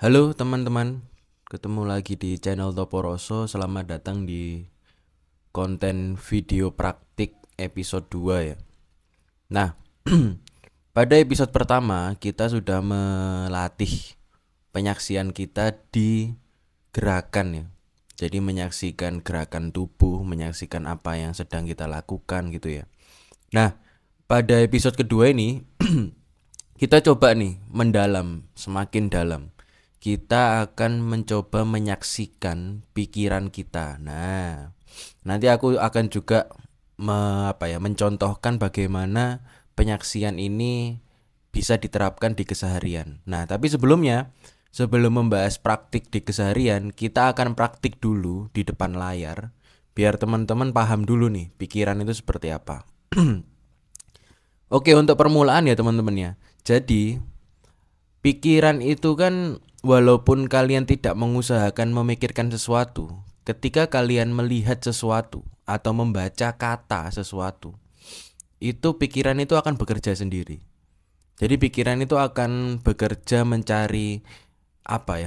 Halo teman-teman, ketemu lagi di channel Toporoso. Selamat datang di konten video praktik episode 2 ya. Nah, pada episode pertama kita sudah melatih penyaksian kita di gerakan ya. Jadi menyaksikan gerakan tubuh, menyaksikan apa yang sedang kita lakukan gitu ya. Nah, pada episode kedua ini kita coba nih mendalam, semakin dalam. Kita akan mencoba menyaksikan pikiran kita. Nah, nanti aku akan juga mencontohkan bagaimana penyaksian ini bisa diterapkan di keseharian. Nah, tapi sebelumnya, sebelum membahas praktik di keseharian, kita akan praktik dulu di depan layar biar teman-teman paham dulu nih pikiran itu seperti apa. Oke, untuk permulaan ya teman-teman ya. Jadi, pikiran itu kan walaupun kalian tidak mengusahakan memikirkan sesuatu, ketika kalian melihat sesuatu atau membaca kata sesuatu, itu pikiran itu akan bekerja sendiri. Jadi pikiran itu akan bekerja mencari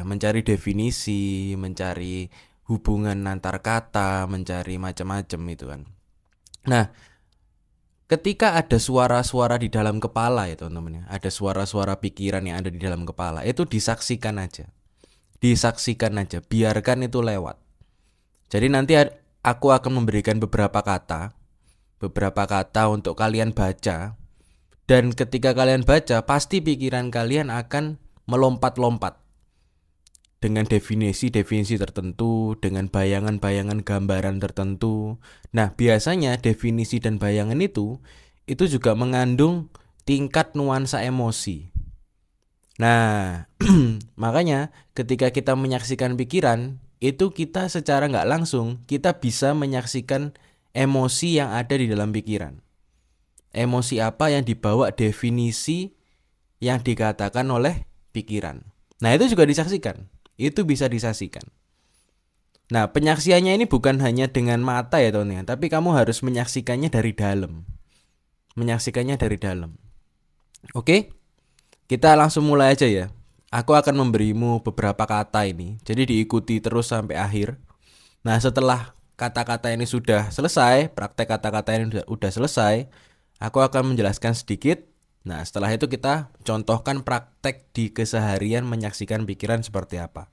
mencari definisi, mencari hubungan antar kata, mencari macam-macam itu kan. Nah, ketika ada suara-suara di dalam kepala ya teman-teman ya, ada suara-suara pikiran yang ada di dalam kepala, itu disaksikan aja. Disaksikan aja, biarkan itu lewat. Jadi nanti aku akan memberikan beberapa kata untuk kalian baca. Dan ketika kalian baca, pasti pikiran kalian akan melompat-lompat dengan definisi-definisi tertentu, dengan bayangan-bayangan gambaran tertentu. Nah, biasanya definisi dan bayangan itu juga mengandung tingkat nuansa emosi. Nah, makanya ketika kita menyaksikan pikiran, itu kita secara nggak langsung, kita bisa menyaksikan emosi yang ada di dalam pikiran. Emosi apa yang dibawa definisi yang dikatakan oleh pikiran. Nah, itu juga disaksikan. Itu bisa disaksikan. Nah, penyaksiannya ini bukan hanya dengan mata ya teman-teman, tapi kamu harus menyaksikannya dari dalam. Menyaksikannya dari dalam. Oke? Kita langsung mulai aja ya. Aku akan memberimu beberapa kata ini. Jadi diikuti terus sampai akhir. Nah, setelah kata-kata ini sudah selesai, praktek kata-kata ini sudah selesai, aku akan menjelaskan sedikit. Nah, setelah itu kita contohkan praktek di keseharian menyaksikan pikiran seperti apa.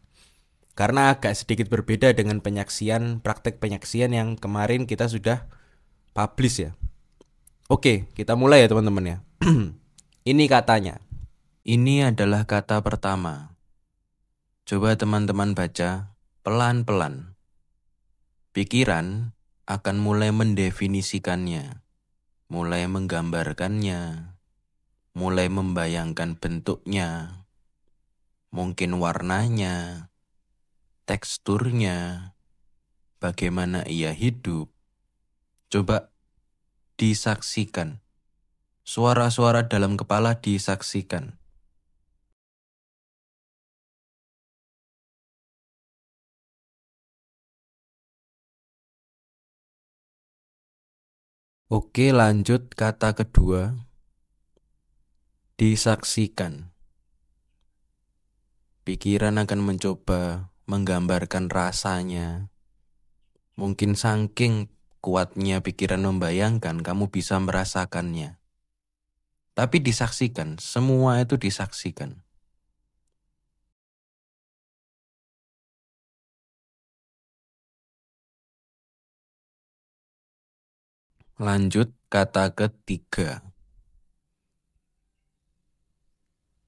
Karena agak sedikit berbeda dengan praktek penyaksian yang kemarin kita sudah publish ya. Oke, kita mulai ya teman-teman ya. Ini katanya. Ini adalah kata pertama. Coba teman-teman baca pelan-pelan. Pikiran akan mulai mendefinisikannya, mulai menggambarkannya, mulai membayangkan bentuknya, mungkin warnanya, teksturnya, bagaimana ia hidup. Coba disaksikan. Suara-suara dalam kepala disaksikan. Oke, lanjut kata kedua. Disaksikan. Pikiran akan mencoba menggambarkan rasanya. Mungkin saking kuatnya pikiran membayangkan, kamu bisa merasakannya. Tapi disaksikan, semua itu disaksikan. Lanjut kata ketiga.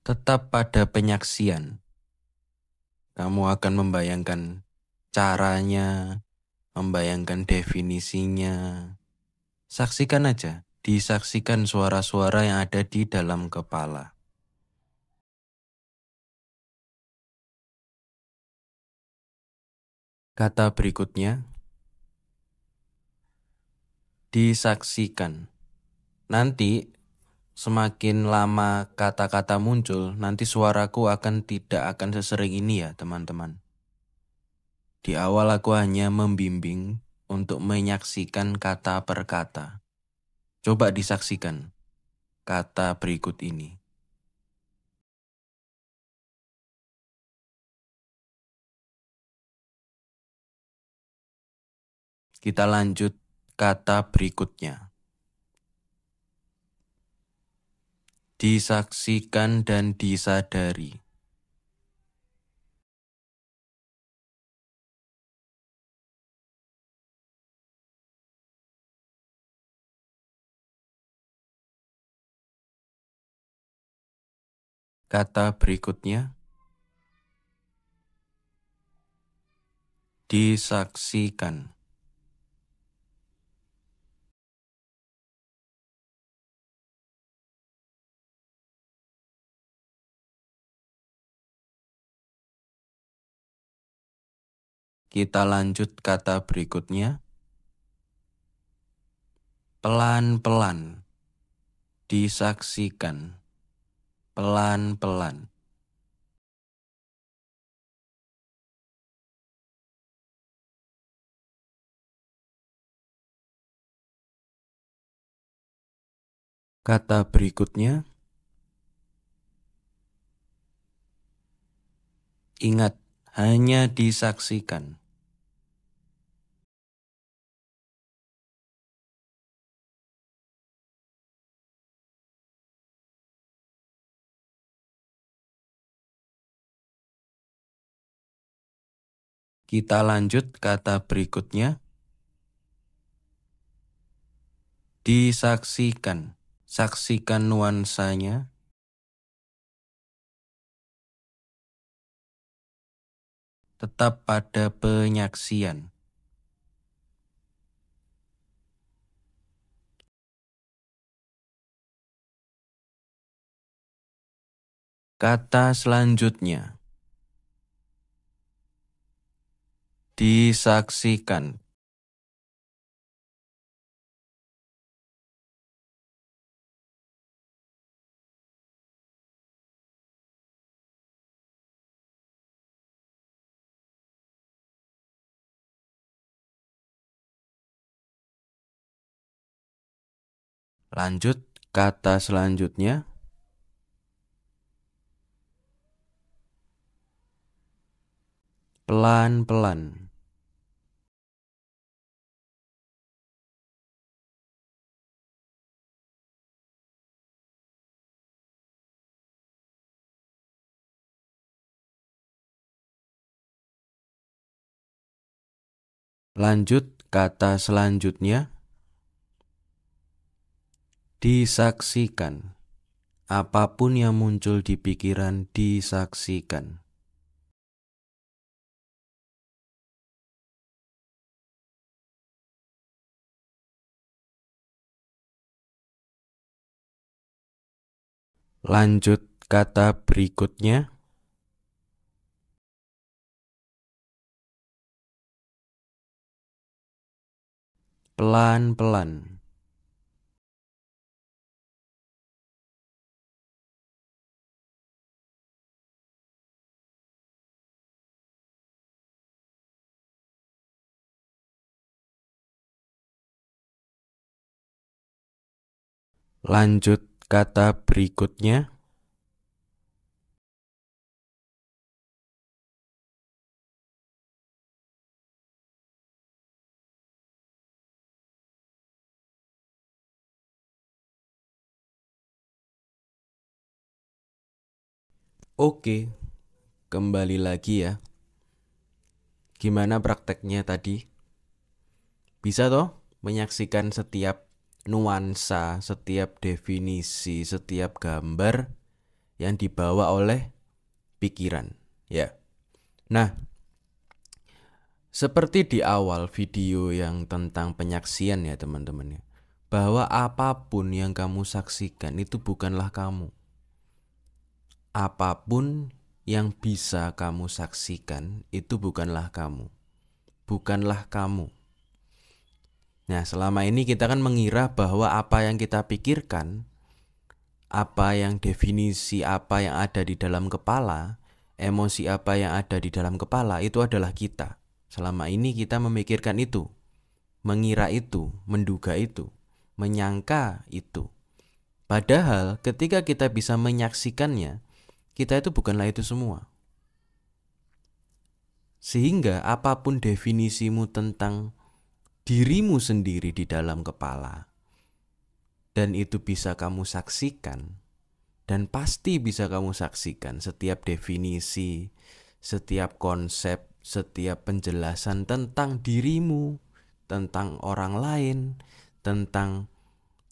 Tetap pada penyaksian. Kamu akan membayangkan caranya, membayangkan definisinya. Saksikan aja, disaksikan suara-suara yang ada di dalam kepala. Kata berikutnya, disaksikan. Nanti semakin lama kata-kata muncul, nanti suaraku tidak akan sesering ini ya teman-teman. Di awal aku hanya membimbing untuk menyaksikan kata per kata. Coba disaksikan kata berikut ini. Kita lanjut kata berikutnya. Disaksikan dan disadari. Kata berikutnya. Disaksikan. Kita lanjut kata berikutnya. Pelan-pelan. Disaksikan. Pelan-pelan. Kata berikutnya. Ingat, hanya disaksikan. Kita lanjut kata berikutnya. Disaksikan. Saksikan nuansanya. Tetap pada penyaksian. Kata selanjutnya. Disaksikan. Lanjut kata selanjutnya. Pelan-pelan. Lanjut kata selanjutnya. Disaksikan. Apapun yang muncul di pikiran disaksikan. Lanjut kata berikutnya. Pelan-pelan. Lanjut kata berikutnya. Oke, kembali lagi ya. Gimana prakteknya tadi? Bisa toh menyaksikan setiap nuansa, setiap definisi, setiap gambar yang dibawa oleh pikiran, ya. Nah, seperti di awal video yang tentang penyaksian ya teman-teman ya, bahwa apapun yang kamu saksikan itu bukanlah kamu. Apapun yang bisa kamu saksikan itu bukanlah kamu. Bukanlah kamu. Nah, selama ini kita kan mengira bahwa apa yang kita pikirkan, apa yang definisi apa yang ada di dalam kepala, emosi apa yang ada di dalam kepala itu adalah kita. Selama ini kita memikirkan itu, mengira itu, menduga itu, menyangka itu. Padahal ketika kita bisa menyaksikannya, kita itu bukanlah itu semua. Sehingga apapun definisimu tentang dirimu sendiri di dalam kepala. Dan itu bisa kamu saksikan. Dan pasti bisa kamu saksikan setiap definisi, setiap konsep, setiap penjelasan tentang dirimu, tentang orang lain, tentang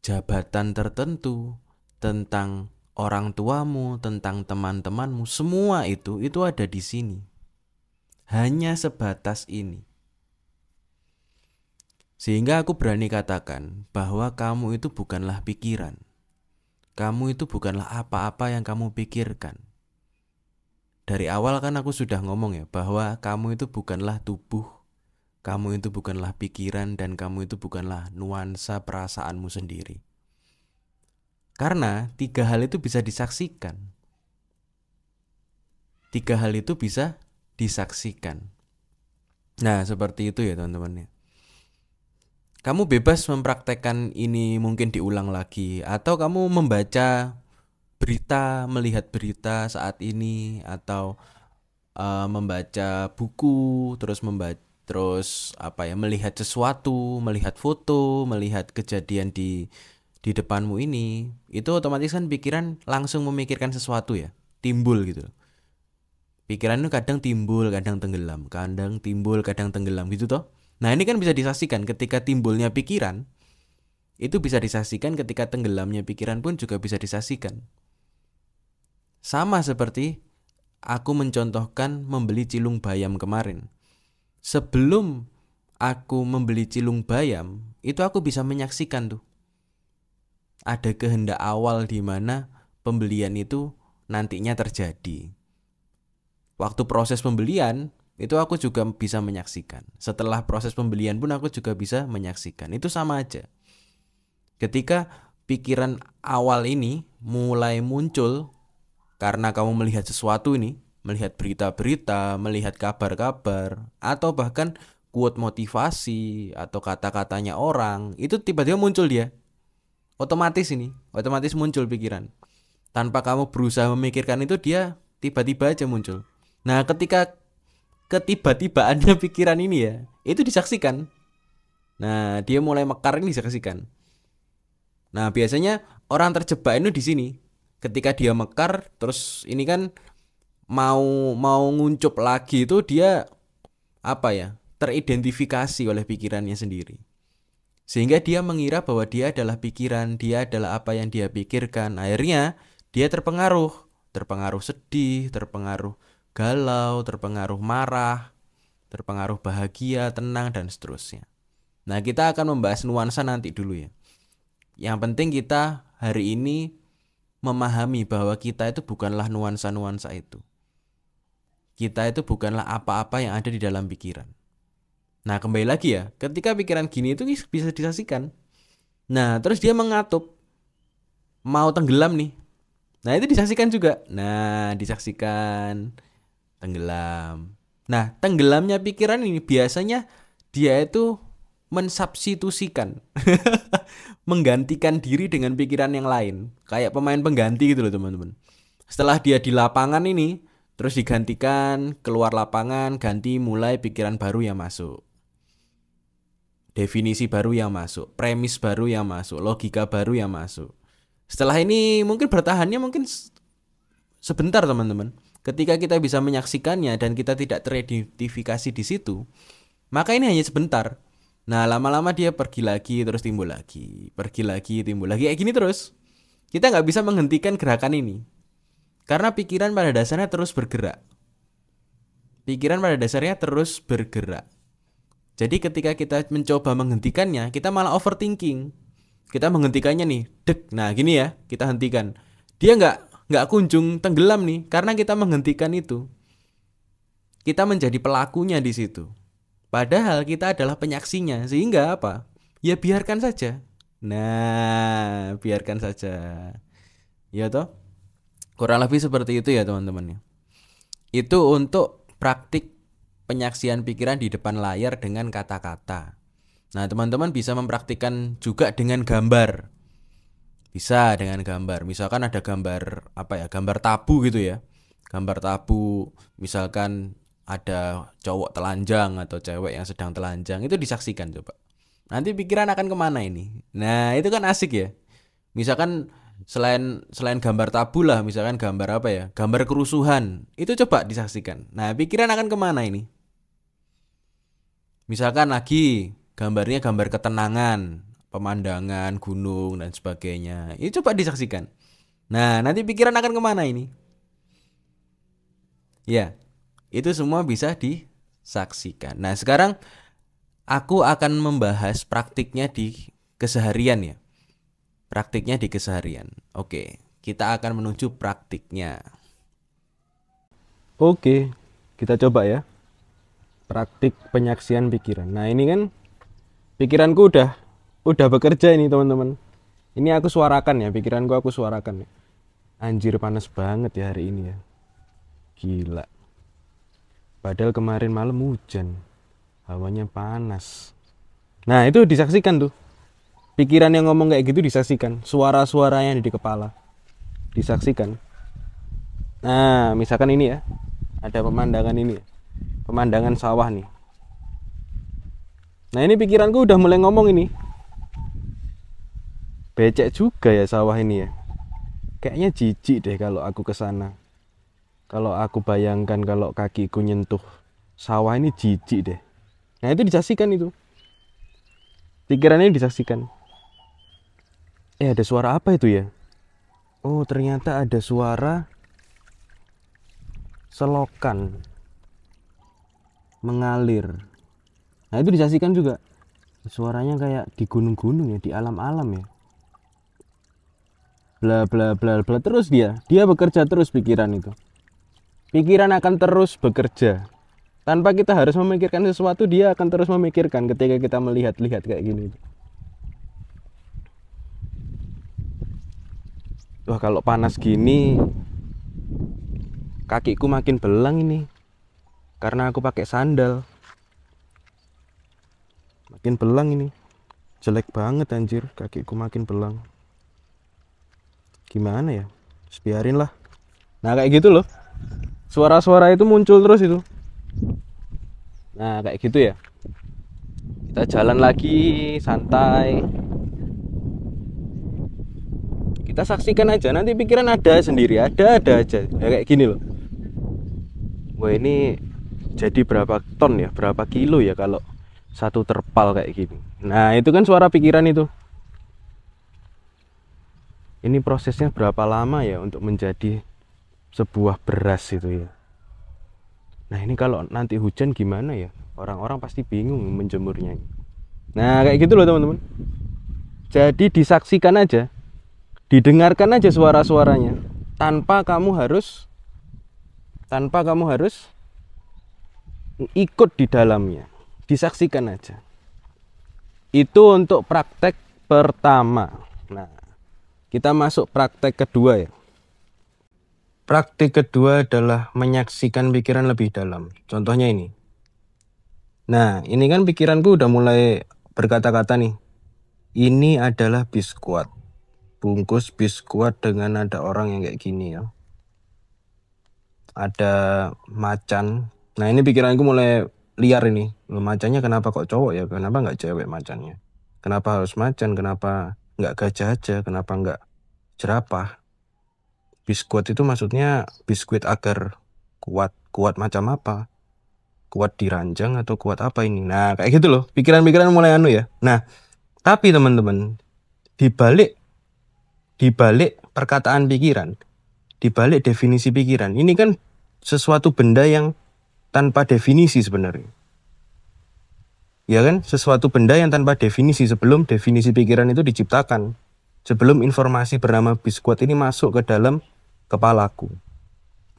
jabatan tertentu, tentang orang tuamu, tentang teman-temanmu. Semua itu ada di sini. Hanya sebatas ini. Sehingga aku berani katakan bahwa kamu itu bukanlah pikiran. Kamu itu bukanlah apa-apa yang kamu pikirkan. Dari awal kan aku sudah ngomong ya, bahwa kamu itu bukanlah tubuh, kamu itu bukanlah pikiran, dan kamu itu bukanlah nuansa perasaanmu sendiri. Karena 3 hal itu bisa disaksikan. 3 hal itu bisa disaksikan. Nah, seperti itu ya teman-teman. Kamu bebas mempraktekkan ini, mungkin diulang lagi, atau kamu membaca berita, melihat berita saat ini, atau membaca buku, terus melihat sesuatu, melihat foto, melihat kejadian di depanmu ini. Itu otomatis kan pikiran langsung memikirkan sesuatu ya, timbul gitu. Pikiran itu kadang timbul, kadang tenggelam, kadang timbul, kadang tenggelam gitu toh. Nah, ini kan bisa disaksikan ketika timbulnya pikiran, itu bisa disaksikan, ketika tenggelamnya pikiran pun juga bisa disaksikan. Sama seperti aku mencontohkan membeli cilung bayam kemarin. Sebelum aku membeli cilung bayam, itu aku bisa menyaksikan tuh. Ada kehendak awal di mana pembelian itu nantinya terjadi. Waktu proses pembelian, itu aku juga bisa menyaksikan. Setelah proses pembelian pun aku juga bisa menyaksikan. Itu sama aja. Ketika pikiran awal ini mulai muncul karena kamu melihat sesuatu ini, melihat berita-berita, melihat kabar-kabar, atau bahkan quote motivasi atau kata-katanya orang, itu tiba-tiba muncul dia. Otomatis muncul pikiran. Tanpa kamu berusaha memikirkan itu, dia tiba-tiba aja muncul. Nah, ketika ketiba-tibaannya pikiran ini ya, itu disaksikan. Nah, dia mulai mekar ini disaksikan. Nah, biasanya orang terjebak itu di sini. Ketika dia mekar, terus ini kan mau nguncup lagi, itu dia teridentifikasi oleh pikirannya sendiri. Sehingga dia mengira bahwa dia adalah pikiran, dia adalah apa yang dia pikirkan. Akhirnya dia terpengaruh sedih, terpengaruh galau, terpengaruh marah, terpengaruh bahagia, tenang, dan seterusnya. Nah, kita akan membahas nuansa nanti dulu ya. Yang penting kita hari ini memahami bahwa kita itu bukanlah nuansa-nuansa itu. Kita itu bukanlah apa-apa yang ada di dalam pikiran. Nah, kembali lagi ya, ketika pikiran gini itu bisa disaksikan. Nah, terus dia mengatup, mau tenggelam nih. Nah, itu disaksikan juga. Nah, disaksikan tenggelam. Nah, tenggelamnya pikiran ini biasanya dia itu mensubstitusikan menggantikan diri dengan pikiran yang lain, kayak pemain pengganti gitu loh teman-teman. Setelah dia di lapangan ini, terus digantikan, keluar lapangan, ganti, mulai pikiran baru yang masuk, definisi baru yang masuk, premis baru yang masuk, logika baru yang masuk. Setelah ini mungkin bertahannya mungkin sebentar teman-teman. Ketika kita bisa menyaksikannya dan kita tidak teridentifikasi di situ, maka ini hanya sebentar. Nah, lama-lama dia pergi lagi, terus timbul lagi, pergi lagi, timbul lagi, kayak gini terus. Kita nggak bisa menghentikan gerakan ini, karena pikiran pada dasarnya terus bergerak. Jadi ketika kita mencoba menghentikannya, kita malah overthinking. Kita menghentikannya nih, nah gini ya, kita hentikan. Dia nggak kunjung tenggelam nih, karena kita menghentikan itu. Kita menjadi pelakunya di situ. Padahal kita adalah penyaksinya, sehingga apa? Ya biarkan saja. Nah, biarkan saja. Ya toh? Kurang lebih seperti itu ya teman-teman. Itu untuk praktik penyaksian pikiran di depan layar dengan kata-kata. Nah, teman-teman bisa mempraktikkan juga dengan gambar. Bisa dengan gambar. Misalkan ada gambar gambar tabu gitu ya. Gambar tabu, misalkan ada cowok telanjang atau cewek yang sedang telanjang, itu disaksikan coba. Nanti pikiran akan kemana ini? Nah, itu kan asik ya. Misalkan selain gambar tabu lah, misalkan gambar apa ya? Gambar kerusuhan. Itu coba disaksikan. Nah, pikiran akan kemana ini? Misalkan lagi gambarnya gambar ketenangan, pemandangan, gunung dan sebagainya. Itu coba disaksikan. Nah, nanti pikiran akan kemana ini? Ya, itu semua bisa disaksikan. Nah, sekarang aku akan membahas praktiknya di keseharian ya. Praktiknya di keseharian. Oke, kita akan menuju praktiknya. Oke, kita coba ya. Praktik penyaksian pikiran. Nah, ini kan pikiranku udah bekerja ini, teman-teman. Ini aku suarakan ya, pikiranku aku suarakan ya. Anjir, panas banget ya hari ini ya. Gila. Padahal kemarin malam hujan. Hawanya panas. Nah, itu disaksikan tuh. Pikiran yang ngomong kayak gitu disaksikan. Suara-suaranya di kepala disaksikan. Nah, misalkan ini ya. Ada pemandangan ini ya. Pemandangan sawah nih. Nah, ini pikiranku udah mulai ngomong ini. Becek juga ya sawah ini ya. Kayaknya jijik deh kalau aku ke sana. Kalau aku bayangkan kalau kakiku nyentuh sawah ini jijik deh. Nah, itu disaksikan itu. Pikirannya disaksikan. Ada suara apa itu ya? Oh, ternyata ada suara selokan mengalir. Nah, itu disaksikan juga. Suaranya kayak di gunung-gunung ya, di alam-alam ya. Bla bla bla bla terus dia bekerja terus pikiran itu. Pikiran akan terus bekerja. Tanpa kita harus memikirkan sesuatu, dia akan terus memikirkan ketika kita melihat-lihat kayak gini. Wah, kalau panas gini kakiku makin belang ini. Karena aku pakai sandal. Makin belang ini. Jelek banget anjir, kakiku makin belang. Gimana ya? Biarin lah. Nah, kayak gitu loh. Suara-suara itu muncul terus itu. Nah, kayak gitu ya. Kita jalan lagi santai. Kita saksikan aja, nanti pikiran ada sendiri, ada aja. Ya, kayak gini loh. Wah, ini jadi berapa ton ya, berapa kilo ya kalau satu terpal kayak gini. Nah, itu kan suara pikiran itu. Ini prosesnya berapa lama ya untuk menjadi sebuah beras itu ya. Nah, ini kalau nanti hujan gimana ya? Orang-orang pasti bingung menjemurnya. Nah, kayak gitu loh teman-teman. Jadi disaksikan aja, didengarkan aja suara-suaranya, tanpa kamu harus ikut di dalamnya. Disaksikan aja. Itu untuk praktek pertama. Nah, kita masuk praktek kedua ya. Praktik kedua adalah menyaksikan pikiran lebih dalam. Contohnya ini. Nah, ini kan pikiranku udah mulai berkata-kata nih. Ini adalah biskuat. Bungkus biskuat dengan ada orang yang kayak gini ya. Ada macan. Nah, ini pikiranku mulai liar ini. Loh, macannya kenapa kok cowok ya? Kenapa nggak cewek macannya? Kenapa harus macan? Kenapa nggak gajah aja? Kenapa nggak jerapah? Biskuit itu maksudnya biskuit agar kuat. Kuat macam apa? Kuat diranjang atau kuat apa ini? Nah, kayak gitu loh. Pikiran-pikiran mulai anu ya. Nah, tapi teman-teman, dibalik perkataan pikiran, dibalik definisi pikiran, ini kan sesuatu benda yang tanpa definisi sebenarnya. Ya kan? Sesuatu benda yang tanpa definisi sebelum definisi pikiran itu diciptakan. Sebelum informasi bernama biskuit ini masuk ke dalam kepalaku.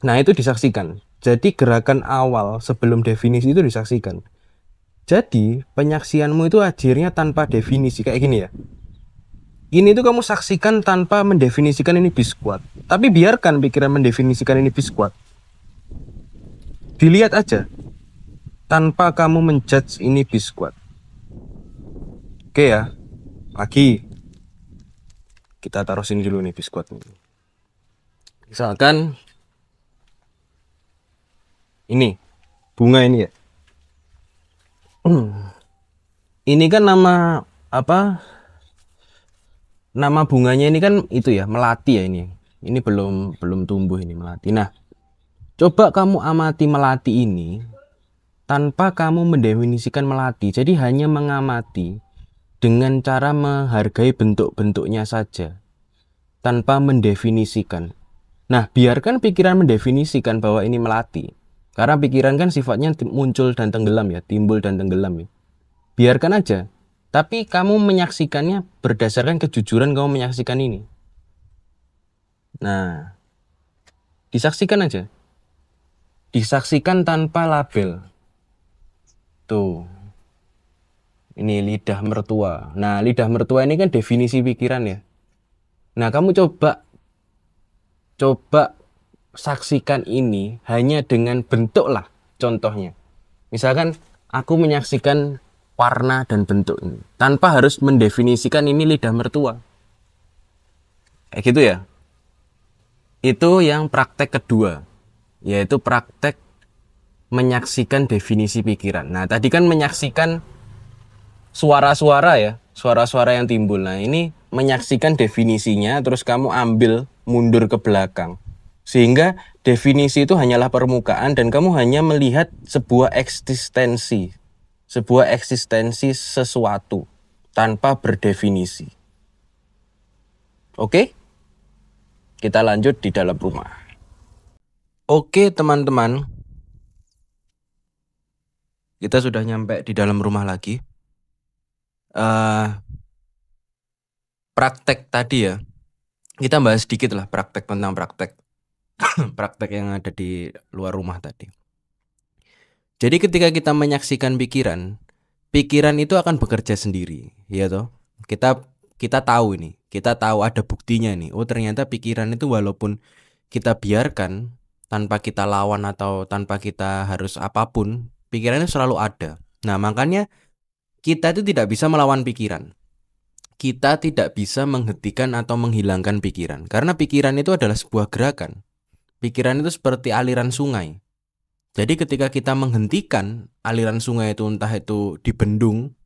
Nah, itu disaksikan. Jadi gerakan awal sebelum definisi itu disaksikan. Jadi penyaksianmu itu akhirnya tanpa definisi kayak gini ya. Ini tuh kamu saksikan tanpa mendefinisikan ini biskuit. Tapi biarkan pikiran mendefinisikan ini biskuit. Dilihat aja. Tanpa kamu menjudge ini biskuit. Oke ya. Lagi. Kita taruh sini dulu nih biskuit. Misalkan ini bunga ini ya. Ini kan nama apa nama bunganya ini kan itu ya, melati ya ini. Ini belum tumbuh ini melati. Nah, coba kamu amati melati ini tanpa kamu mendefinisikan melati. Jadi hanya mengamati dengan cara menghargai bentuk-bentuknya saja tanpa mendefinisikan. Nah, biarkan pikiran mendefinisikan bahwa ini melati. Karena pikiran kan sifatnya muncul dan tenggelam ya, timbul dan tenggelam ya. Biarkan aja. Tapi kamu menyaksikannya berdasarkan kejujuran kamu menyaksikan ini. Nah, disaksikan aja. Disaksikan tanpa label. Tuh. Ini lidah mertua. Nah, lidah mertua ini kan definisi pikiran ya. Nah, kamu coba saksikan ini hanya dengan bentuk lah contohnya. Misalkan aku menyaksikan warna dan bentuk ini tanpa harus mendefinisikan ini lidah mertua. Kayak gitu ya. Itu yang praktek kedua, yaitu praktek menyaksikan definisi pikiran. Nah, tadi kan menyaksikan suara-suara ya, suara-suara yang timbul. Nah, ini menyaksikan definisinya, terus kamu ambil mundur ke belakang. Sehingga definisi itu hanyalah permukaan dan kamu hanya melihat sebuah eksistensi sesuatu tanpa berdefinisi. Oke? Kita lanjut di dalam rumah. Oke, teman-teman. Kita sudah nyampe di dalam rumah lagi. Praktek tadi ya. Kita bahas sedikit lah praktek tentang praktek. Praktek yang ada di luar rumah tadi. Jadi ketika kita menyaksikan pikiran itu akan bekerja sendiri, ya toh. Kita tahu ini, kita tahu ada buktinya nih. Oh, ternyata pikiran itu walaupun kita biarkan tanpa kita lawan atau tanpa kita harus apapun, pikiran itu selalu ada. Nah, makanya kita itu tidak bisa melawan pikiran. Kita tidak bisa menghentikan atau menghilangkan pikiran, karena pikiran itu adalah sebuah gerakan. Pikiran itu seperti aliran sungai. Jadi ketika kita menghentikan aliran sungai itu, entah itu dibendung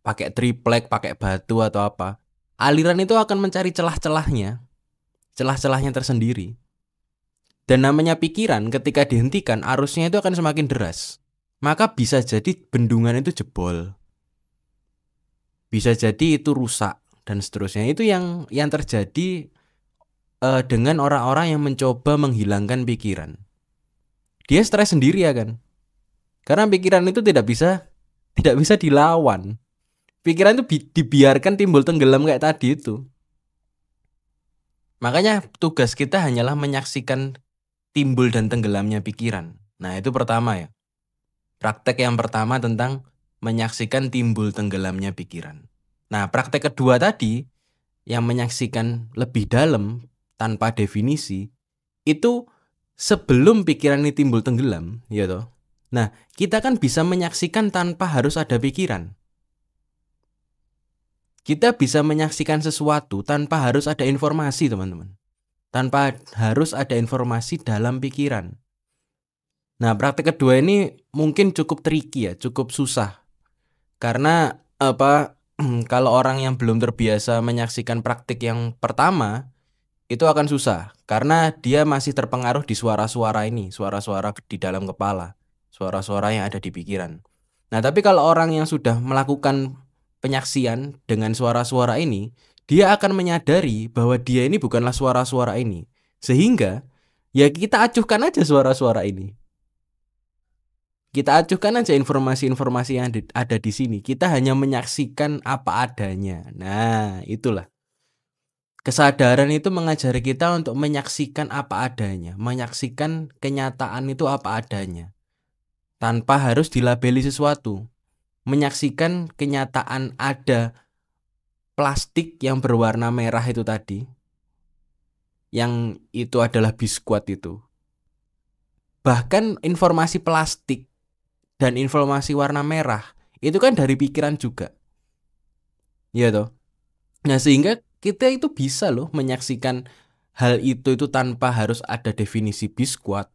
pakai triplek, pakai batu atau apa, aliran itu akan mencari celah-celahnya tersendiri. Dan namanya pikiran ketika dihentikan, arusnya itu akan semakin deras. Maka bisa jadi bendungan itu jebol, bisa jadi itu rusak dan seterusnya. Itu yang terjadi dengan orang-orang yang mencoba menghilangkan pikiran. Dia stres sendiri ya kan, karena pikiran itu tidak bisa dilawan. Pikiran itu dibiarkan timbul tenggelam kayak tadi itu. Makanya tugas kita hanyalah menyaksikan timbul dan tenggelamnya pikiran. Nah, itu pertama ya. Praktek yang pertama tentang menyaksikan timbul tenggelamnya pikiran. Nah, praktek kedua tadi yang menyaksikan lebih dalam tanpa definisi, itu sebelum pikiran ini timbul tenggelam, ya toh. Nah, kita kan bisa menyaksikan tanpa harus ada pikiran. Kita bisa menyaksikan sesuatu tanpa harus ada informasi, teman-teman. Tanpa harus ada informasi dalam pikiran. Nah, praktek kedua ini mungkin cukup tricky ya, cukup susah. Karena kalau orang yang belum terbiasa menyaksikan praktik yang pertama, itu akan susah. Karena dia masih terpengaruh di suara-suara ini, suara-suara di dalam kepala, suara-suara yang ada di pikiran. Nah, tapi kalau orang yang sudah melakukan penyaksian dengan suara-suara ini, dia akan menyadari bahwa dia ini bukanlah suara-suara ini. Sehingga ya kita acuhkan aja suara-suara ini. Kita acuhkan aja informasi-informasi yang ada di sini. Kita hanya menyaksikan apa adanya. Nah, itulah. Kesadaran itu mengajari kita untuk menyaksikan apa adanya. Menyaksikan kenyataan itu apa adanya. Tanpa harus dilabeli sesuatu. Menyaksikan kenyataan ada plastik yang berwarna merah itu tadi, yang itu adalah biskuit itu. Bahkan informasi plastik dan informasi warna merah itu kan dari pikiran juga, ya toh. Nah, sehingga kita itu bisa loh menyaksikan hal itu tanpa harus ada definisi biskuit,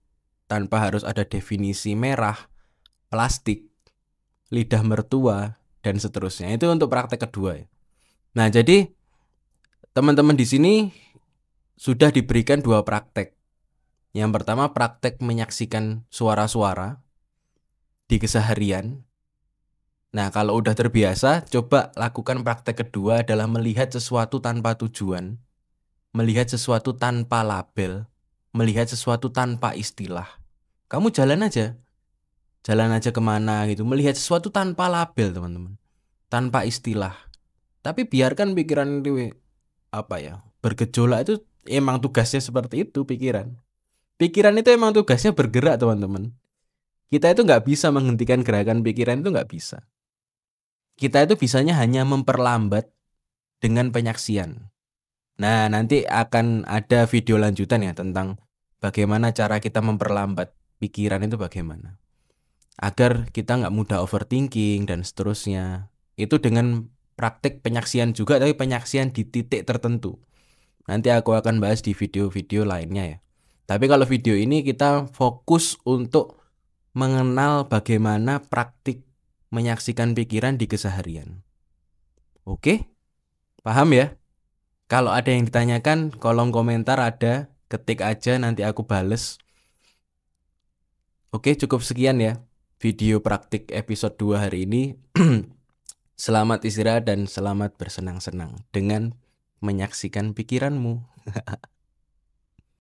tanpa harus ada definisi merah, plastik, lidah mertua, dan seterusnya. Itu untuk praktek kedua ya. Nah, jadi teman-teman di sini sudah diberikan 2 praktek. Yang pertama praktek menyaksikan suara-suara di keseharian. Nah, kalau udah terbiasa, coba lakukan praktek kedua adalah melihat sesuatu tanpa tujuan, melihat sesuatu tanpa label, melihat sesuatu tanpa istilah. Kamu jalan aja kemana gitu, melihat sesuatu tanpa label teman-teman, tanpa istilah. Tapi biarkan pikiran itu bergejolak. Itu emang tugasnya seperti itu pikiran. Pikiran itu emang tugasnya bergerak teman-teman. Kita itu nggak bisa menghentikan gerakan pikiran, itu nggak bisa. Kita itu bisanya hanya memperlambat dengan penyaksian. Nah, nanti akan ada video lanjutan ya tentang bagaimana cara kita memperlambat pikiran itu bagaimana. Agar kita nggak mudah overthinking dan seterusnya. Itu dengan praktik penyaksian juga, tapi penyaksian di titik tertentu. Nanti aku akan bahas di video-video lainnya ya. Tapi kalau video ini kita fokus untuk mengenal bagaimana praktik menyaksikan pikiran di keseharian. Oke? Paham ya? Kalau ada yang ditanyakan, kolom komentar ada, ketik aja nanti aku bales. Oke, cukup sekian ya video praktik episode 2 hari ini. Selamat istirahat dan selamat bersenang-senang dengan menyaksikan pikiranmu.